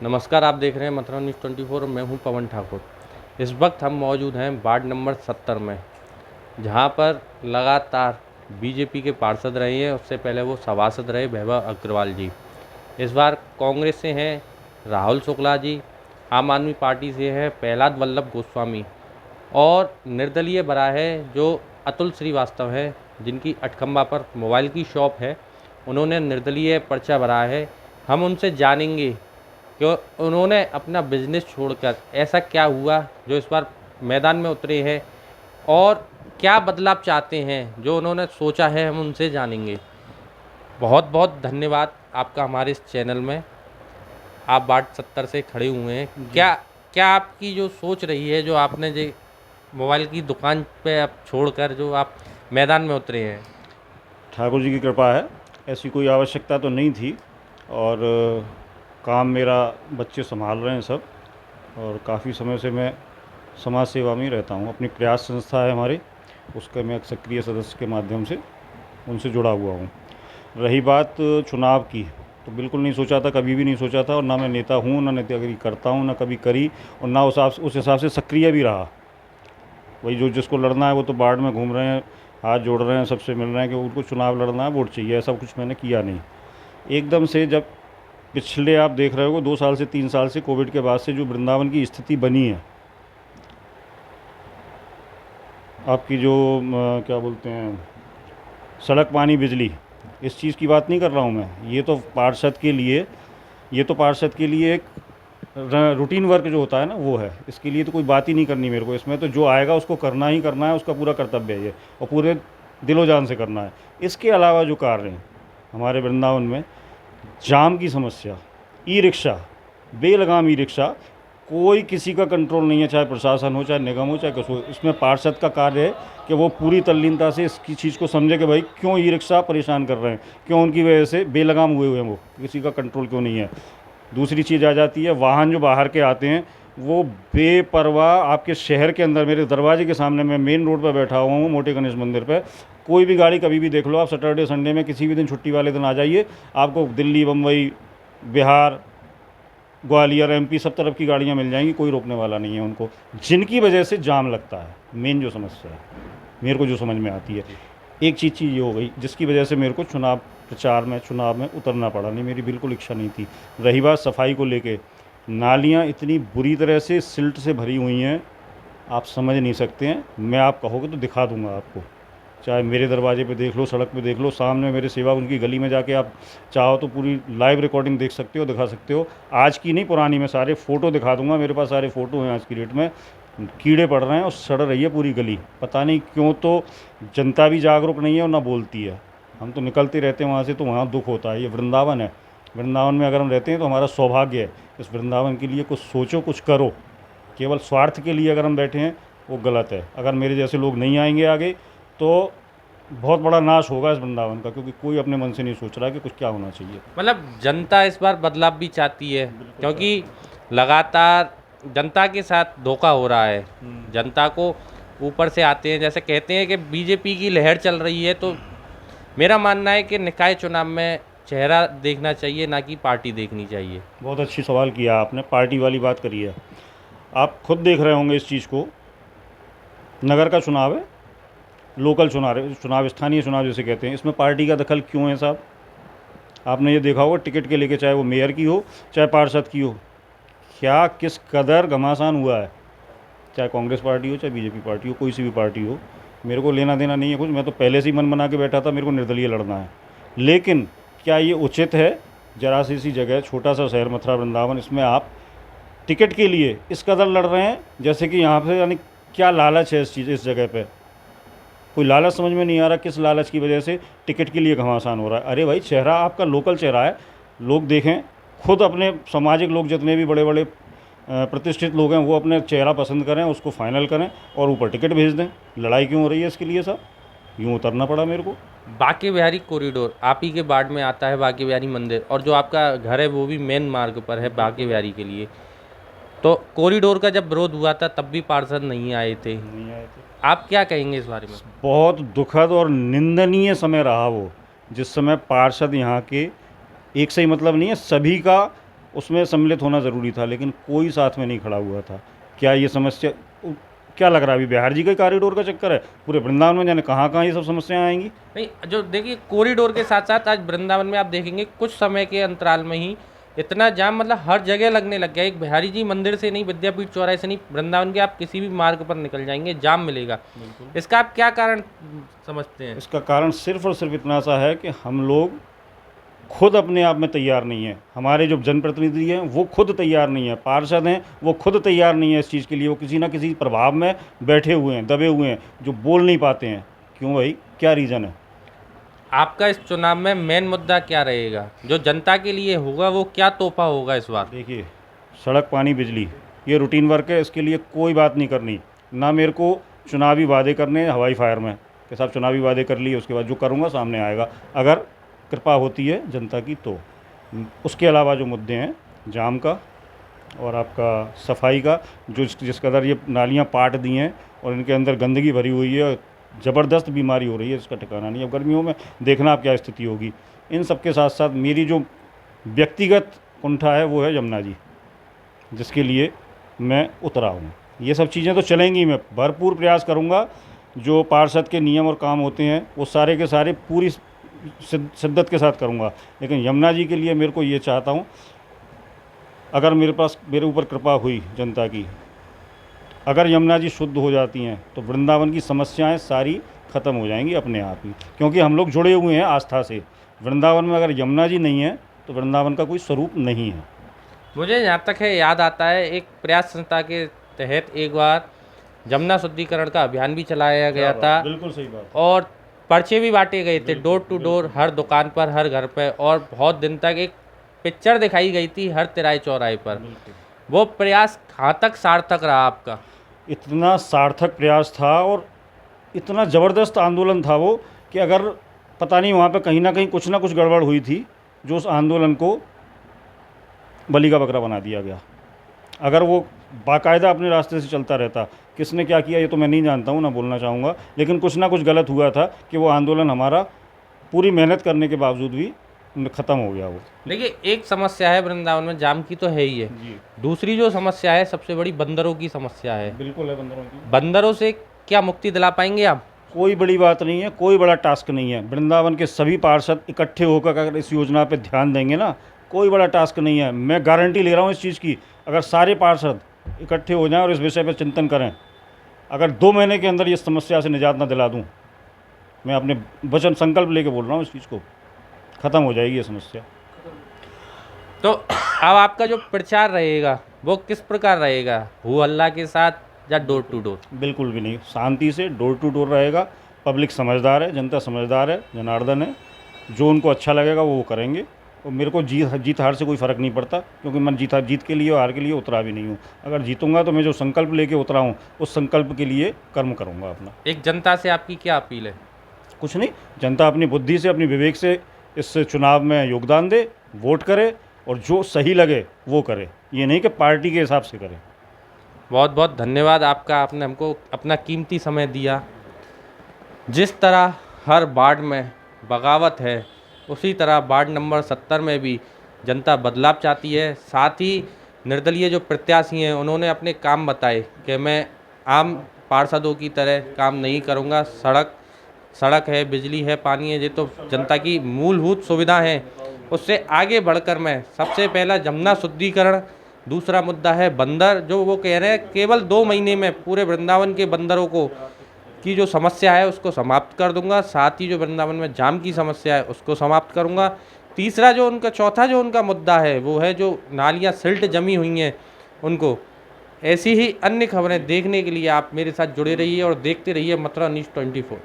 नमस्कार, आप देख रहे हैं मथुरा न्यूज़ 24 और मैं हूं पवन ठाकुर। इस वक्त हम मौजूद हैं वार्ड नंबर 70 में, जहां पर लगातार बीजेपी के पार्षद रहे हैं। उससे पहले वो सभासद रहे वैभव अग्रवाल जी। इस बार कांग्रेस से हैं राहुल शुक्ला जी, आम आदमी पार्टी से है प्रहलाद वल्लभ गोस्वामी और निर्दलीय बरा है जो अतुल श्रीवास्तव है, जिनकी अठखंबा पर मोबाइल की शॉप है। उन्होंने निर्दलीय पर्चा भरा है। हम उनसे जानेंगे कि उन्होंने अपना बिजनेस छोड़कर ऐसा क्या हुआ जो इस बार मैदान में उतरे हैं और क्या बदलाव चाहते हैं जो उन्होंने सोचा है, हम उनसे जानेंगे। बहुत बहुत धन्यवाद आपका हमारे इस चैनल में। आप वार्ड 70 से खड़े हुए हैं। जी। क्या क्या आपकी जो सोच रही है, जो आपने जो मोबाइल की दुकान पे आप छोड़कर जो आप मैदान में उतरे हैं? ठाकुर जी की कृपा है, ऐसी कोई आवश्यकता तो नहीं थी। और काम मेरा बच्चे संभाल रहे हैं सब। और काफ़ी समय से मैं समाज सेवा में ही रहता हूँ। अपनी प्रयास संस्था है हमारी, उसका मैं एक सक्रिय सदस्य के माध्यम से उनसे जुड़ा हुआ हूँ। रही बात चुनाव की, तो बिल्कुल नहीं सोचा था, कभी भी नहीं सोचा था। और ना मैं नेता हूँ, ना नेतागिरी करता हूँ, ना कभी करी। और ना उस हिसाब से सक्रिय भी रहा। वही जो जिसको लड़ना है वो तो बाढ़ में घूम रहे हैं, हाथ जोड़ रहे हैं, सबसे मिल रहे हैं कि उनको चुनाव लड़ना है, वोट चाहिए। ऐसा कुछ मैंने किया नहीं। एकदम से जब पिछले आप देख रहे हो 2 साल से 3 साल से कोविड के बाद से जो वृंदावन की स्थिति बनी है, आपकी जो क्या बोलते हैं, सड़क पानी बिजली, इस चीज़ की बात नहीं कर रहा हूँ मैं। ये तो पार्षद के लिए एक रूटीन वर्क जो होता है ना, वो है। इसके लिए तो कोई बात ही नहीं करनी मेरे को। इसमें तो जो आएगा उसको करना ही करना है, उसका पूरा कर्तव्य है ये, और पूरे दिलो जान से करना है। इसके अलावा जो कार्य हैं हमारे वृंदावन में, जाम की समस्या, ई रिक्शा, बेलगाम ई रिक्शा, कोई किसी का कंट्रोल नहीं है, चाहे प्रशासन हो, चाहे निगम हो, चाहे कुछ हो। इसमें पार्षद का कार्य है कि वो पूरी तल्लीनता से इसकी चीज़ को समझे कि भाई क्यों ई रिक्शा परेशान कर रहे हैं, क्यों उनकी वजह से बेलगाम हुए हैं, वो किसी का कंट्रोल क्यों नहीं है। दूसरी चीज़ आ जाती है, वाहन जो बाहर के आते हैं वो बेपरवाह आपके शहर के अंदर, मेरे दरवाजे के सामने, मैं मेन रोड पर बैठा हुआ हूँ मोटे गणेश मंदिर पर, कोई भी गाड़ी कभी भी देख लो आप, सैटरडे संडे में किसी भी दिन, छुट्टी वाले दिन आ जाइए, आपको दिल्ली, बम्बई, बिहार, ग्वालियर, एमपी, सब तरफ की गाड़ियाँ मिल जाएंगी। कोई रोकने वाला नहीं है उनको, जिनकी वजह से जाम लगता है। मेन जो समस्या है मेरे को जो समझ में आती है, एक चीज़ ये हो गई जिसकी वजह से मेरे को चुनाव में उतरना पड़ा। नहीं, मेरी बिल्कुल इच्छा नहीं थी। रही बात सफाई को लेके, नालियाँ इतनी बुरी तरह से सिल्ट से भरी हुई हैं, आप समझ नहीं सकते हैं। मैं, आप कहोगे तो दिखा दूंगा आपको, चाहे मेरे दरवाजे पे देख लो, सड़क पे देख लो, सामने मेरे सेवा उनकी गली में जाके आप चाहो तो पूरी लाइव रिकॉर्डिंग देख सकते हो, दिखा सकते हो। आज की नहीं, पुरानी, मैं सारे फ़ोटो दिखा दूंगा, मेरे पास सारे फ़ोटो हैं आज की डेट में। कीड़े पड़ रहे हैं और सड़ रही है पूरी गली। पता नहीं क्यों, तो जनता भी जागरूक नहीं है और ना बोलती है। हम तो निकलते रहते हैं वहाँ से, तो वहाँ दुख होता है। ये वृंदावन है, वृंदावन में अगर हम रहते हैं तो हमारा सौभाग्य है। इस वृंदावन के लिए कुछ सोचो, कुछ करो। केवल स्वार्थ के लिए अगर हम बैठे हैं वो गलत है। अगर मेरे जैसे लोग नहीं आएंगे आगे तो बहुत बड़ा नाश होगा इस वृंदावन का, क्योंकि कोई अपने मन से नहीं सोच रहा कि कुछ क्या होना चाहिए। मतलब जनता इस बार बदलाव भी चाहती है, बिल्कुल क्योंकि चाहती है। लगातार जनता के साथ धोखा हो रहा है। जनता को ऊपर से आते हैं, जैसे कहते हैं कि बीजेपी की लहर चल रही है, तो मेरा मानना है कि निकाय चुनाव में चेहरा देखना चाहिए, ना कि पार्टी देखनी चाहिए। बहुत अच्छी सवाल किया आपने, पार्टी वाली बात करी है। आप खुद देख रहे होंगे इस चीज़ को, नगर का चुनाव है, लोकल चुनाव, स्थानीय चुनाव जिसे कहते हैं, इसमें पार्टी का दखल क्यों है साहब? आपने ये देखा होगा टिकट के लेके, चाहे वो मेयर की हो, चाहे पार्षद की हो, क्या किस कदर घमासान हुआ है। चाहे कांग्रेस पार्टी हो, चाहे बीजेपी पार्टी हो, कोई सी भी पार्टी हो, मेरे को लेना देना नहीं है कुछ। मैं तो पहले से ही मन बना के बैठा था, मेरे को निर्दलीय लड़ना है। लेकिन क्या ये उचित है? जरा सी जगह, छोटा सा शहर मथुरा वृंदावन, इसमें आप टिकट के लिए इस कदर लड़ रहे हैं, जैसे कि यहाँ पे, यानी क्या लालच है इस जगह पे? कोई लालच समझ में नहीं आ रहा, किस लालच की वजह से टिकट के लिए घमासान हो रहा है। अरे भाई, चेहरा आपका लोकल चेहरा है, लोग देखें। खुद अपने सामाजिक लोग जितने भी बड़े बड़े प्रतिष्ठित लोग हैं, वो अपने चेहरा पसंद करें, उसको फाइनल करें और ऊपर टिकट भेज दें। लड़ाई क्यों हो रही है इसके लिए साहब? यूँ उतरना पड़ा मेरे को। बांके बिहारी कॉरिडोर आप ही के वार्ड में आता है, बांके बिहारी मंदिर, और जो आपका घर है वो भी मेन मार्ग पर है बांके बिहारी के लिए। तो कॉरिडोर का जब विरोध हुआ था तब भी पार्षद नहीं आए थे। नहीं आए थे। आप क्या कहेंगे इस बारे में? बहुत दुखद और निंदनीय समय रहा वो, जिस समय पार्षद यहाँ के, एक से ही मतलब नहीं है, सभी का उसमें सम्मिलित होना ज़रूरी था, लेकिन कोई साथ में नहीं खड़ा हुआ था। क्या ये समस्या क्या लग रहा है अभी बिहार जी का कॉरिडोर का चक्कर है? पूरे वृंदावन में जाने कहाँ ये सब समस्याएं आएंगी। नहीं, जो देखिए कॉरिडोर के साथ साथ आज वृंदावन में आप देखेंगे कुछ समय के अंतराल में ही इतना जाम मतलब हर जगह लगने लग गया। एक बिहारी जी मंदिर से नहीं, विद्यापीठ चौराहे से नहीं, वृंदावन के आप किसी भी मार्ग पर निकल जाएंगे जाम मिलेगा। इसका आप क्या कारण समझते हैं? इसका कारण सिर्फ और सिर्फ इतना सा है कि हम लोग खुद अपने आप में तैयार नहीं है। हमारे जो जनप्रतिनिधि हैं वो खुद तैयार नहीं है, पार्षद हैं वो खुद तैयार नहीं है इस चीज़ के लिए। वो किसी ना किसी प्रभाव में बैठे हुए हैं, दबे हुए हैं, जो बोल नहीं पाते हैं। क्यों भाई, क्या रीज़न है? आपका इस चुनाव में मेन मुद्दा क्या रहेगा जो जनता के लिए होगा? वो क्या तोहफा होगा इस बार? देखिए, सड़क, पानी, बिजली ये रूटीन वर्क है, इसके लिए कोई बात नहीं करनी। ना मेरे को चुनावी वादे करने हैं हवाई फायर में कि साहब चुनावी वादे कर लिए, उसके बाद जो करूँगा सामने आएगा, अगर कृपा होती है जनता की तो। उसके अलावा जो मुद्दे हैं जाम का और आपका सफाई का, जो जिस कदर ये नालियाँ पाट दी हैं और इनके अंदर गंदगी भरी हुई है, ज़बरदस्त बीमारी हो रही है, इसका ठिकाना नहीं। अब गर्मियों में देखना आप क्या स्थिति होगी। इन सब के साथ साथ मेरी जो व्यक्तिगत कुंठा है वो है यमुना जी, जिसके लिए मैं उतरा हूँ। ये सब चीज़ें तो चलेंगी, मैं भरपूर प्रयास करूँगा। जो पार्षद के नियम और काम होते हैं वो सारे के सारे पूरी शिद्दत के साथ करूँगा, लेकिन यमुना जी के लिए मेरे को ये चाहता हूँ, अगर मेरे ऊपर कृपा हुई जनता की, अगर यमुना जी शुद्ध हो जाती हैं तो वृंदावन की समस्याएं सारी ख़त्म हो जाएंगी अपने आप ही, क्योंकि हम लोग जुड़े हुए हैं आस्था से। वृंदावन में अगर यमुना जी नहीं है तो वृंदावन का कोई स्वरूप नहीं है। मुझे यहाँ तक है याद आता है एक प्रयास संस्था के तहत एक बार जमुना शुद्धिकरण का अभियान भी चलाया गया था। बिल्कुल सही बात। और पर्चे भी बांटे गए थे डोर टू डोर, हर दुकान पर, हर घर पे, और बहुत दिन तक एक पिक्चर दिखाई गई थी हर तिराहे चौराहे पर। वो प्रयास कहाँ तक सार्थक रहा आपका? इतना सार्थक प्रयास था और इतना ज़बरदस्त आंदोलन था वो कि अगर पता नहीं वहाँ पे कहीं ना कहीं कुछ ना कुछ गड़बड़ हुई थी जो उस आंदोलन को बलि का बकरा बना दिया गया। अगर वो बाकायदा अपने रास्ते से चलता रहता, किसने क्या किया ये तो मैं नहीं जानता हूँ, ना बोलना चाहूँगा, लेकिन कुछ ना कुछ गलत हुआ था कि वो आंदोलन हमारा पूरी मेहनत करने के बावजूद भी ख़त्म हो गया वो। देखिए, एक समस्या है वृंदावन में, जाम की तो है ही है। दूसरी जो समस्या है सबसे बड़ी बंदरों की समस्या है। बिल्कुल है, बंदरों की। बंदरों से क्या मुक्ति दिला पाएंगे आप? कोई बड़ी बात नहीं है, कोई बड़ा टास्क नहीं है। वृंदावन के सभी पार्षद इकट्ठे होकर अगर इस योजना पे ध्यान देंगे ना, कोई बड़ा टास्क नहीं है। मैं गारंटी ले रहा हूँ इस चीज़ की, अगर सारे पार्षद इकट्ठे हो जाएं और इस विषय पर चिंतन करें, अगर 2 महीने के अंदर ये समस्या से निजात ना दिला दूँ, मैं अपने वचन संकल्प लेके बोल रहा हूँ, इस चीज़ को ख़त्म हो जाएगी ये समस्या। तो अब आपका जो प्रचार रहेगा वो किस प्रकार रहेगा? हो हल्ला के साथ या डोर टू डोर? बिल्कुल भी नहीं, शांति से डोर टू डोर रहेगा। पब्लिक समझदार है, जनता समझदार है, जनार्दन है, जो उनको अच्छा लगेगा वो करेंगे। और मेरे को जीत हार से कोई फ़र्क नहीं पड़ता, क्योंकि मैं जीत के लिए और हार के लिए उतरा भी नहीं हूँ। अगर जीतूंगा तो मैं जो संकल्प लेके उतरा हूँ उस संकल्प के लिए कर्म करूँगा अपना। एक जनता से आपकी क्या अपील है? कुछ नहीं, जनता अपनी बुद्धि से, अपनी विवेक से इस चुनाव में योगदान दे, वोट करे और जो सही लगे वो करे, ये नहीं कि पार्टी के हिसाब से करे। बहुत बहुत धन्यवाद आपका, आपने हमको अपना कीमती समय दिया। जिस तरह हर वार्ड में बगावत है, उसी तरह वार्ड नंबर 70 में भी जनता बदलाव चाहती है। साथ ही निर्दलीय जो प्रत्याशी हैं उन्होंने अपने काम बताए कि मैं आम पार्षदों की तरह काम नहीं करूंगा। सड़क है, बिजली है, पानी है, ये तो जनता की मूलभूत सुविधा है। उससे आगे बढ़कर मैं सबसे पहला जमुना शुद्धिकरण, दूसरा मुद्दा है बंदर, जो वो कह रहे हैं केवल 2 महीने में पूरे वृंदावन के बंदरों को की जो समस्या है उसको समाप्त कर दूंगा। साथ ही जो वृंदावन में जाम की समस्या है उसको समाप्त करूंगा। चौथा जो उनका मुद्दा है वो है जो नालियाँ सिल्ट जमी हुई हैं उनको। ऐसी ही अन्य खबरें देखने के लिए आप मेरे साथ जुड़े रहिए और देखते रहिए मथुरा न्यूज़ 24।